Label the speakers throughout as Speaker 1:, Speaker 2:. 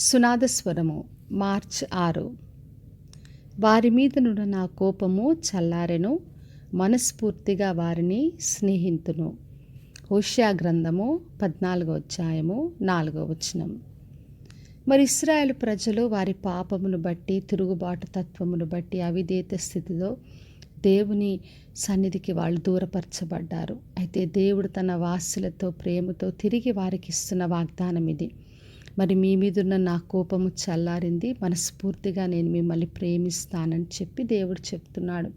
Speaker 1: సునాదస్వరము March 6. వారి మీదనున్న నా కోపము చల్లారెను, మనస్ఫూర్తిగా వారిని స్నేహితును. హోషేయ గ్రంథము 14వ అధ్యాయము 4వ వచనం. మరి ఇశ్రాయేలు ప్రజలు వారి పాపమును బట్టి, తిరుగుబాటు తత్వమును బట్టి, అవిధేయత స్థితిలో దేవుని సన్నిధికి వాళ్ళు దూరపరచబడ్డారు. అయితే దేవుడు తన వాసులతో ప్రేమతో తిరిగి వారికి ఇస్తున్న వాగ్దానం ఇది. మరి మీ మీదున్న నా కోపము చల్లారింది, మనస్ఫూర్తిగా నేను మిమ్మల్ని ప్రేమిస్తానని చెప్పి దేవుడు చెప్తున్నాడు.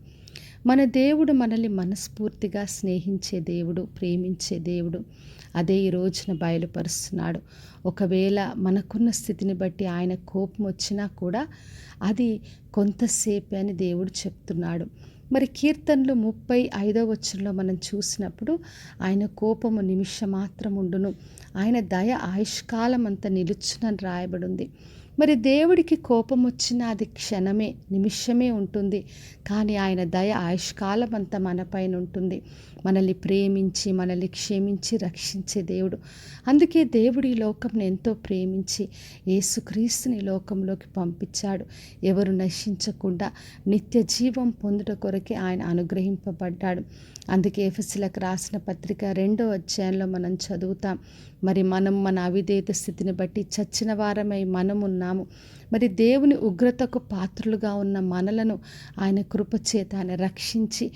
Speaker 1: మన దేవుడు మనల్ని మనస్ఫూర్తిగా స్నేహించే దేవుడు, ప్రేమించే దేవుడు. అదే ఈ రోజున బయలుపరుస్తున్నాడు. ఒకవేళ మనకున్న స్థితిని బట్టి ఆయన కోపం వచ్చినా కూడా అది కొంతసేపే అని దేవుడు చెప్తున్నాడు. మరి కీర్తనలు 35వ వచనంలో మనం చూసినప్పుడు ఆయన కోపము నిమిషమాత్రం ఉండును, ఆయన దయ ఆయుష్కాలం అంతా నిలుచునని రాయబడి ఉంది. మరి దేవుడికి కోపం వచ్చినా అది క్షణమే, నిమిషమే ఉంటుంది. కానీ ఆయన దయ ఆయుష్కాలం అంతా మన పైన ఉంటుంది. మనల్ని ప్రేమించి, మనల్ని క్షమించి రక్షించే దేవుడు. అందుకే దేవుడు ఈ లోకంను ఎంతో ప్రేమించి యేసుక్రీస్తుని లోకంలోకి పంపించాడు. ఎవరు నశించకుండా నిత్య జీవం పొందుట కొరకే ఆయన అనుగ్రహింపబడ్డాడు. అందుకే ఎఫెసీయులకు రాసిన పత్రిక 2వ అధ్యాయంలో మనం చదువుతాం. మరి మనం మన అవిధేయత స్థితిని బట్టి చచ్చిన వారమై మనం ఉన్నాము. మరి దేవుని ఉగ్రతకు పాత్రులుగా ఉన్న మనలను ఆయన కృపచేత ఆయన రక్షించి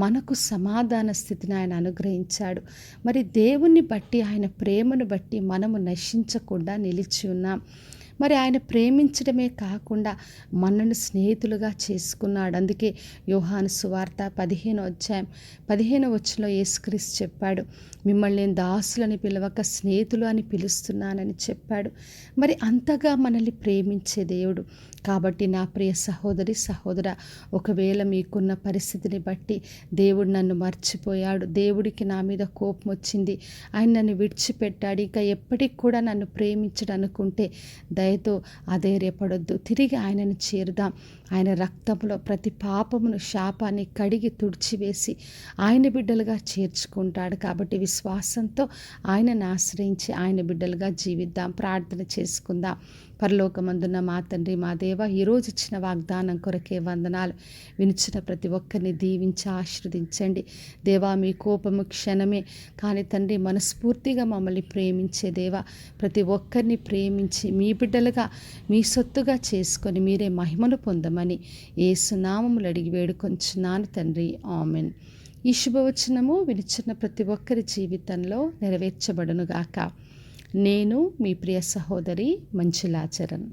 Speaker 1: మనకు సమాధాన స్థితిని ఆయన అనుగ్రహించాడు. మరి దేవుని బట్టి, ఆయన ప్రేమను బట్టి మనము నశించకుండా నిలిచి ఉన్నాం. మరి ఆయన ప్రేమించడమే కాకుండా మనల్ని స్నేహితులుగా చేసుకున్నాడు. అందుకే యోహాను సువార్త 15వ అధ్యాయం 15వ వచనంలో యేసుక్రీస్తు చెప్పాడు, మిమ్మల్ని నేను దాసులని పిలవక స్నేహితులు అని పిలుస్తున్నానని చెప్పాడు. మరి అంతగా మనల్ని ప్రేమించే దేవుడు. కాబట్టి నా ప్రియ సహోదరి, సహోదరా, ఒకవేళ మీకున్న పరిస్థితిని బట్టి దేవుడు నన్ను మర్చిపోయాడు, దేవుడికి నా మీద కోపం వచ్చింది, ఆయన నన్ను విడిచిపెట్టాడు, ఇక ఎప్పటికి కూడా నన్ను ప్రేమించడు అనుకుంటే దయతో అధైర్యపడొద్దు. తిరిగి ఆయనను చేరుదాం. ఆయన రక్తంలో ప్రతి పాపమును, శాపాన్ని కడిగి తుడిచివేసి ఆయన బిడ్డలుగా చేర్చుకుంటాడు. కాబట్టి విశ్వాసంతో ఆయనను ఆశ్రయించి ఆయన బిడ్డలుగా జీవిద్దాం. ప్రార్థన చేసుకుందాం. పరలోకమందున్న మా తండ్రి, మా దేవ, ఈరోజు ఇచ్చిన వాగ్దానం కొరకే వందనాలు. వినిచిన ప్రతి ఒక్కరిని దీవించి ఆశీర్వదించండి. దేవా, మీ కోపము క్షణమే, కానీ తండ్రి మనస్ఫూర్తిగా మమ్మల్ని ప్రేమించే దేవా, ప్రతి ఒక్కరిని ప్రేమించి మీ బిడ్డలుగా, మీ సొత్తుగా చేసుకొని మీరే మహిమను పొందమని యేసు నామములో అడిగి వేడుకొంచున్నాను తండ్రి. ఆమెన్. ఈ శుభవచనము వినిచిన ప్రతి ఒక్కరి జీవితంలో నెరవేర్చబడునుగాక. నేను మీ ప్రియ సహోదరి మంజులా చరణ్.